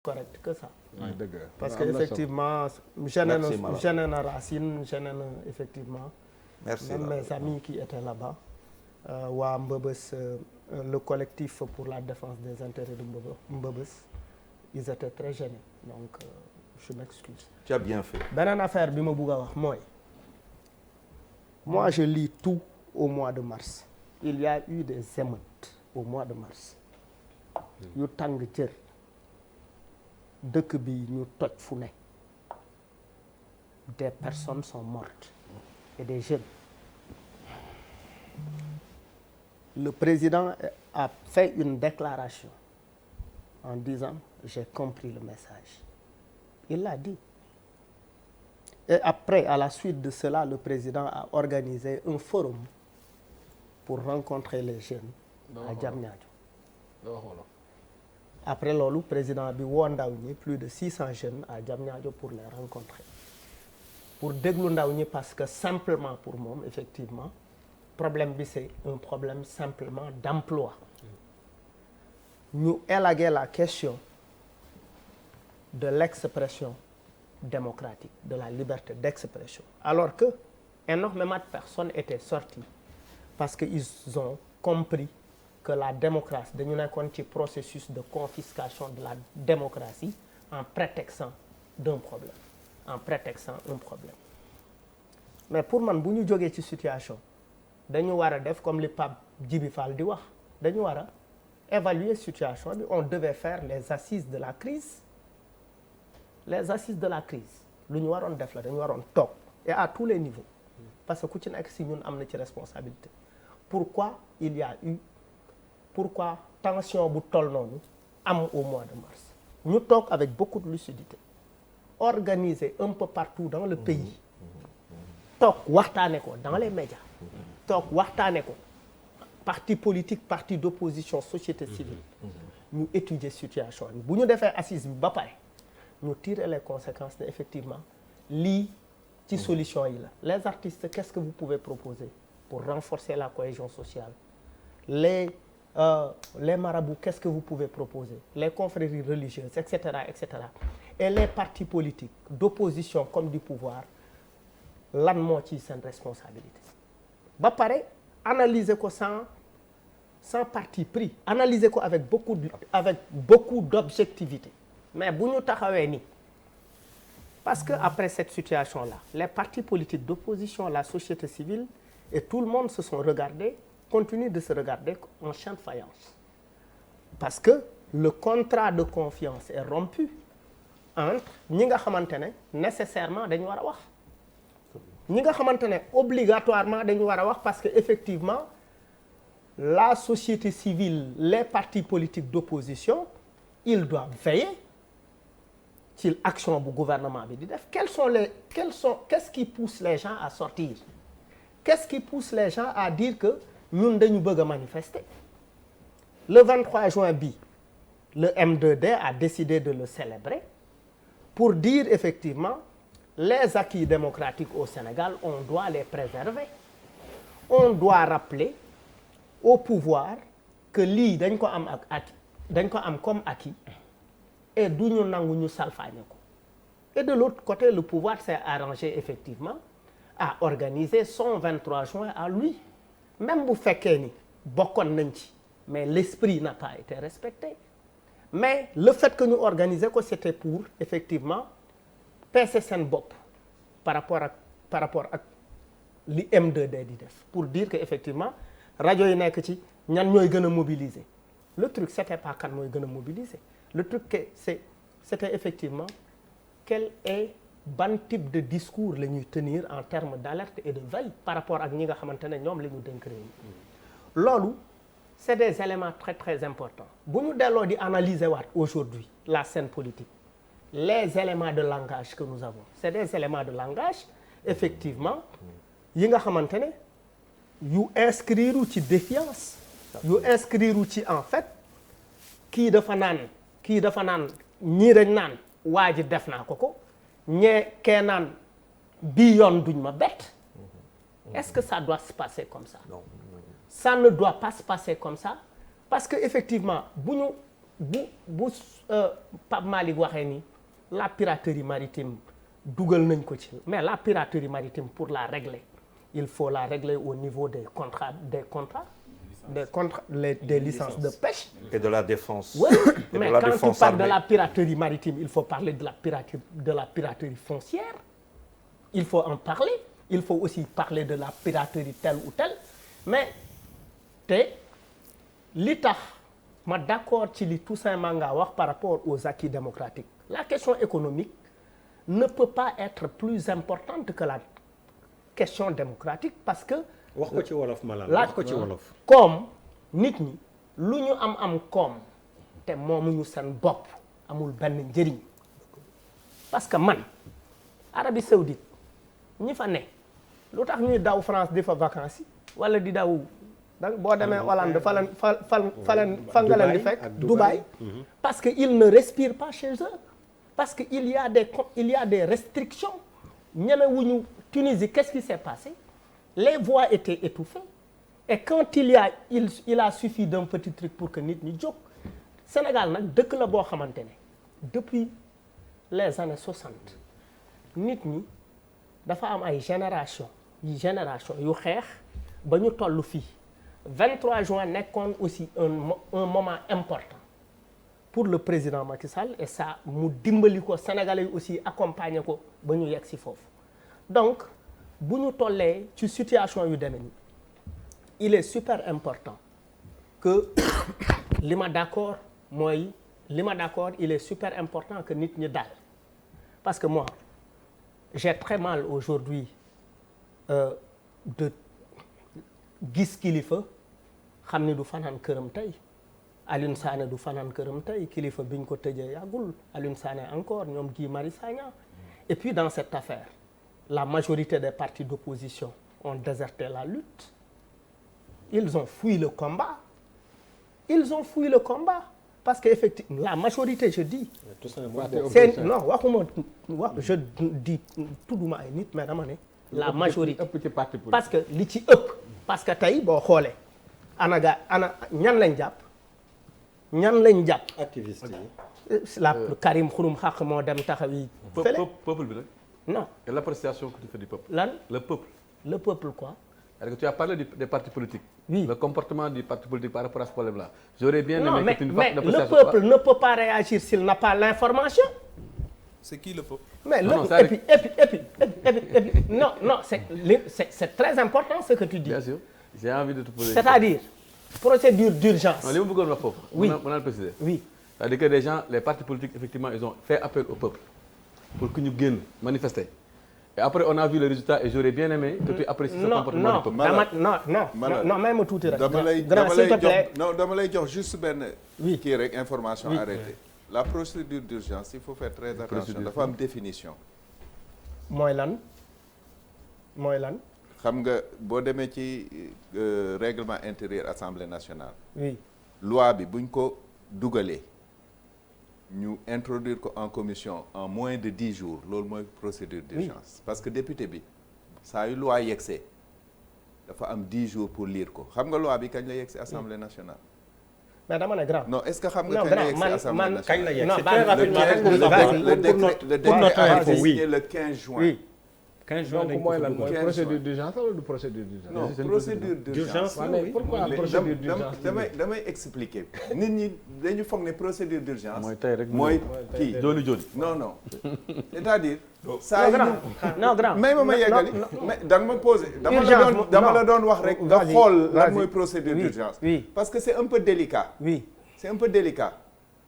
correct que ça. parce que effectivement gêné na Racine gêné na effectivement. Merci même mes amis qui étaient là-bas. waa Mbëbës le collectif pour la défense des intérêts de Mbëbës ils étaient très gênés donc je m'excuse. Tu as bien fait. beneen affaire bi ma bëgg a wax mooy moi je lis tout au mois de mars. il y a eu des émeutes au mois de mars yu tàng jër dëkk bi ñu toj fu ne des personnes sont mortes et des jeunes. Le président a fait une déclaration en disant j'ai compris le message. Il l'a dit. Et après, à la suite de cela, le président a organisé un forum pour rencontrer les jeunes à Diamniadio. Après loolu président bi woo ndaw ñi plus de 600 jeunes à Diamniadio pour les rencontrer pour déglu ndaw ñi parce que simplement pour moom effectivement problème bi c'est un problème simplement d'emploi. Ñu élaguer la question de l'expression démocratique, de la liberté d'expression. Alors que énormément de personnes étaient sorties parce que ils ont compris que la démocratie dañu nekkoon ci processus de confiscation de la démocratie en prétextant un problème. Mais pour man bu ñu jógee ci situation dañu war a def comme li Pape Djibi Fall di wax dañu war a évaluer situation bi. On devait faire les assises de la crise lu ñu waroon def la dañu waroon toog et à tous les niveaux parce que ku ci nekk si ñun am na ci responsabilité. Pourquoi tension bu toll noonu am au mois de mars ñu toog avec beaucoup de lucidité organiser un peu partout dans le pays toog waxtaane ko dans les médias toog waxtaane ko parti politique parti d'opposition société civile ñu étudier situation bi bu ñu defee assise bi ba pare ñu tirer les conséquences ne effectivement lii ci solution yi la. Les artistes qu'est-ce que vous pouvez proposer pour renforcer la cohésion sociale? Les marabouts qu'est-ce que vous pouvez proposer? Les confréries religieuses etc. Et les partis politiques d'opposition comme du pouvoir lan moo ci seen responsabilité ba pare analyser ko sans parti pris, analyser ko avec beaucoup d'objectivité. Mais bu ñu taxawee ni parce que après cette situation-là les partis politiques d'opposition, la société civile et tout le monde se sont regardés, continuent de se regarder en champ de faïence parce que le contrat de confiance est rompu entre ñi nga xamante ne nécessairement dañu war a wax ñi nga xamante ne obligatoirement dañu war a wax parce que effectivement la société civile, les partis politiques d'opposition, ils doivent veiller ci action bu gouvernement bi di def. Qu'est-ce qui pousse les gens à sortir? Qu'est-ce qui pousse les gens à dire que ñun dañu bëgg a manifester? Le 23 juin bi le M2D a décidé de le célébrer pour dire effectivement les acquis démocratiques au Sénégal, on doit les préserver. On doit rappeler au pouvoir que lii dañ ko am comme acquis et du ñu nangu ñu salfaañe ko. Et de l'autre côté, le pouvoir s'est arrangé effectivement à organiser son 23 juin à lui. Même bu fekkee ni bokkoon nañ ci mais l'esprit n'a pas été respecté. Mais le fait que ñu organiser ko c'était pour effectivement peese seen bopp par rapport ak li M2D di def pour dire que effectivement rajo yi nekk ci ñan ñooy gën a mobiliser. Le truc c'était pas kan mooy gën a mobiliser. Le truc c'était effectivement quel est ban type de discours la ñuy tenir en termes d'alerte et de veille par rapport ak ñi nga xamante ne ñoom la ñu dénk réew mi. Loolu c'est des éléments très très importants. Bu ñu delloo di analyser waat aujourd'hui la scène politique, les éléments de langage que nous avons c'est des éléments de langage effectivement yi nga xamante ne yu inscrire ci défiance, yu inscrire ci en fait kii dafa naan ñii dañ naan waa ji def naa ko ñee kee naan bii yoon duñ ma bett. Est-ce que ça doit se passer comme ça? Non. Ça ne doit pas se passer comme ça parce que effectivement bu ñu bu Pape Malick waxee ni la piraterie maritime dugal nañ ko ci mais la piraterie maritime pour la régler il faut la régler au niveau des licences de pêche. Et de la défense. Oui, mais quand tu parles de la piraterie maritime, il faut parler de la piraterie foncière. Il faut en parler. Il faut aussi parler de la piraterie telle ou telle. Mais li tax ma d'accord ci li Toussaint Manga wax par rapport aux acquis démocratiques. La question économique ne peut pas être plus importante que la question démocratique parce que wax ko ci wolof Malal wax ko ci wolof. koom nit ñi lu ñu am koom te moomuñu seen bopp amul benn njëriñ parce que man Arabie Saoudite ñi fa ne lu tax ñuy daw France di fa vacances wala di daw boo demee Hollande fa nga leen di fekk Dubaï parce que ils ne respirent pas chez eux parce que il y a des restrictions ñemewuñu Tunisie qu'est-ce qui s'est passé les voies étaient étouffées et quand il a suffi d'un petit truc pour que nit ñi jóg Sénégal nag dëkk la boo xamante ne depuis les années 60 nit ñi dafa am ay génération yu xeex ba ñu toll fii 23 juin nekkoon aussi un moment important pour le président Macky Sall et ça mu dimbali ko Sénégalais yi aussi accompagner ko ba ñu yegg si foofu donc bu ñu tollee ci situation yu demee nii il est super important que li ma d'accord il est super important que nit ñi dal parce que moi j'ai très mal aujourd'hui de gis kilifa xam ni du fanaan këram tey Alioune Sané du fanaan këram tey kilifa biñ ko tëjee yàggul Alioune Sané encore ñoom Guy Marius Sagna et puis dans cette affaire la majorité des partis d'opposition ont déserté la lutte ils ont fui le combat parce que effectivement la majorité je dis c'est non waxuma je dis tudduma ay nit mais dama ne la majorité parce que li ci ëpp parce que tey boo xoolee ana ñan lañ jàpp activiste yi la Karim Xurum Xaq moo dem taxawi fële peuple bi rek non et l'appréciation que tu fais du peuple lan le peuple quoi alors que tu as parlé des partis politiques oui le comportement du parti politique par rapport à ce problème là j'aurais bien non aimé que tu nous fasses mais le peuple ne peut pas réagir s'il n'a pas l'information. C'est qui le peuple? Mais non, et puis non c'est très important ce que tu dis. Bien sûr j'ai envie de te poser. C'est-à-dire procédure d'urgence. non li ma bëggoon wax foofu. Oui mën naa le préciser. Oui. c'est-à-dire que les gens les partis politiques effectivement ils ont fait appel au peuple pour que ñu génn manifester et après on a vu le résultat et j'aurais bien aimé que tu apprécies ce comportement du peuple. non même tuuti rek. dama lay jox juste benn. oui kii rek information arrêtée. La procédure d'urgence il faut faire très attention dafa am définition. mooy lan. xam nga boo demee ci règlement intérieur Assemblée nationale. oui loi bi buñ ko dugalee ñu introduire ko en commission en moins de 10 jours loolu mooy procédure d'urgence. Parce que député bi saa yu loi yegsee dafa am 10 jours pour lire ko xam nga loi bi kañ la yegsi Assemblée nationale. mais dama ne grand. non est-ce que xam nga kañ la yegsi Assemblée nationale. kañ la yegsi non très rapidement le décret a été signé le 15 juin. oui 15 juin donc mooy lan mooy 15 procédure d'urgence wala du procédure d'urgence. non procédure d'urgence. mais pourquoi procédure d'urgence damay expliquer nit ñi dañu foog ne procédure d'urgence. mooy tey rek mooy kii jooni jooni. non c'est-à-dire. saa yu non grand may ma yeggali mais da nga ma posé. dama la doon wax rek nga xool lan mooy procédure d'urgence. oui parce que c'est un peu délicat. oui c'est un peu délicat.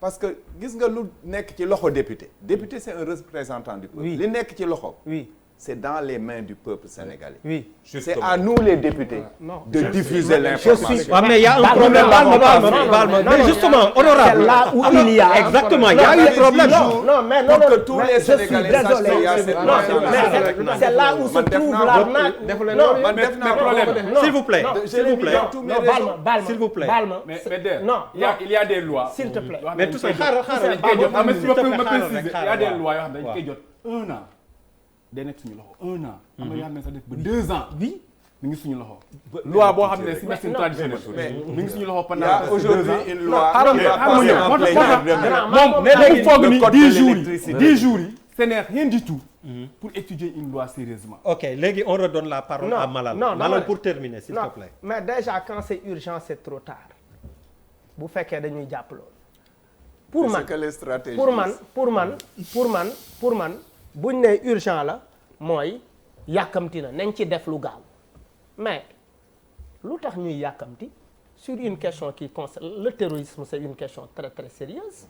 parce que gis nga lu nekk ci loxo député. député c'est un représentant du peuple. li nekk ci loxo. oui. c'est dans les mains du peuple sénégalais. Oui. C'est à nous les députés de diffuser l'information. mais il y a un problème. Baal-ma. Mais justement, honorable. C'est là où il y a. Exactement, il y a eu un problème. Pour que tous les Sénégalais sachent qu'il y a cette non, c'est là où se trouve l'arnaque. Non, s'il vous plaît. S'il vous plaît. S'il vous plaît. Mais il y a des lois. S'il te plaît. Mais tout ça, il y a des lois yoo xam ne dañ koy jot 1 an. day nekk suñu loxo 1 an. am na yoo xam ne sax def ba 2 ans. oui mi ngi suñu loxo. loi boo xam ne si médecine traditionnelle. mi ngi suñu loxo pendant aujourd'hui une loi. moom ne léegi foog ni 10 jours yi ce n'est rien du tout pour étudier une loi sérieusement. Ok, léegi on redonne la parole à Malal. Malal pour terminer s'il te plaît. Mais déjà quand c'est urgent c'est trop tard bu fekkee dañuy jàpp loolu. pour man buñ ne urgent la mooy yàkkamti na nañ ci def lu gaaw mais lu tax ñuy yàkkamti sur une question qui concerne le terrorisme, c'est une question très très sérieuse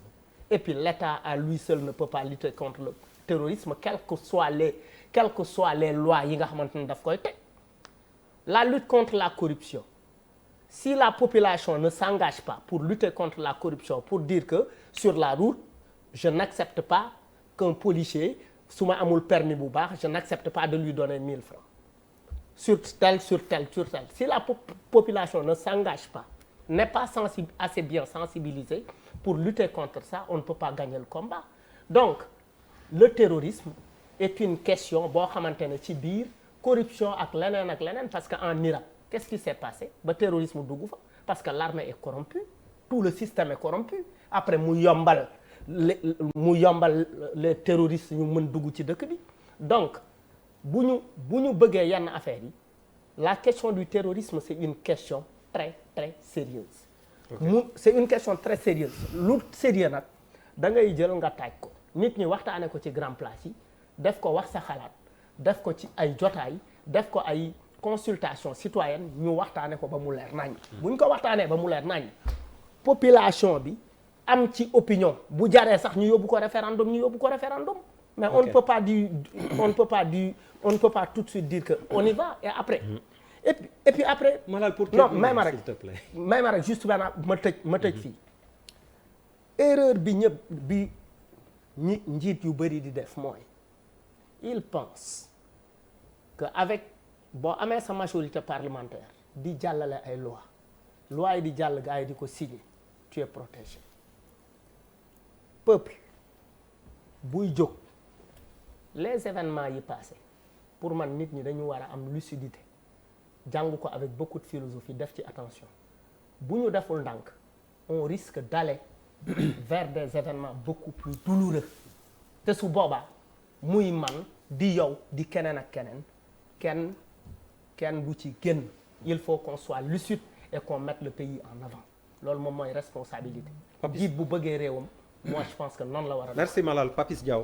et puis l'État à lui seul ne peut pas lutter contre le terrorisme quelles que soient les lois yi nga xamante ne daf koy teg. La lutte contre la corruption, si la population ne s'engage pas pour lutter contre la corruption, pour dire que sur la route je n'accepte pas qu'un policier su ma amul permis bu baax je n'accepte pas de lui donner 1000 francs sur tel. Si la population ne s'engage pas, n'est pas assez bien sensibilisée pour lutter contre ça, on ne peut pas gagner le combat. Donc le terrorisme est une question boo xamante ne ci biir corruption ak leneen parce que en Irak qu'est-ce qui s'est passé ba terrorisme dugg fa parce que l'armée est corrompue, tout le système est corrompu. Après mu yombal les terroristes ñu mën dugg ci dëkk bi. Donc bu ñu bëggee yenn affaires yi la question du terrorisme c'est une question très très sérieuse. C'est une question très sérieuse. Lu sérieux nag da ngay jël nga taaj ko nit ñi waxtaane ko ci grand place yi def ko wax sa xalaat def ko ci ay jotaay def ko ay consultation citoyenne ñu waxtaane ko ba mu leer nañ. bu ñu ko waxtaanee ba mu leer nañ population bi am ci opinion bu jaree sax ñu yóbbu ko référendum. Mais on ne peut pas tout de suite dire que on y va et après. Et puis après. Malal pour terminer, s'il te plaît. May ma rek juste benn ma tëj fii. Erreur bi njiit yu bëri di def mooy il pense que avec boo amee sa majorité parlementaire di jàllale ay loi yi di jàll gars yi di ko signer tu es protégé. Peuple buy jóg. Les événements yi passé pour man nit ñi dañu war a am lucidité jàng ko avec beaucoup de philosophie def ci attention bu ñu deful ndànk on risque d'aller vers des événements beaucoup plus douloureux te su boobaa muy man di yow di keneen ak keneen kenn du ci génn. Il faut qu'on soit lucide et qu'on mette le pays en avant loolu moom mooy responsabilité. jiit bu bëggee réewam moi je pense que noonu la war a. Merci Malal. Papis Diaw.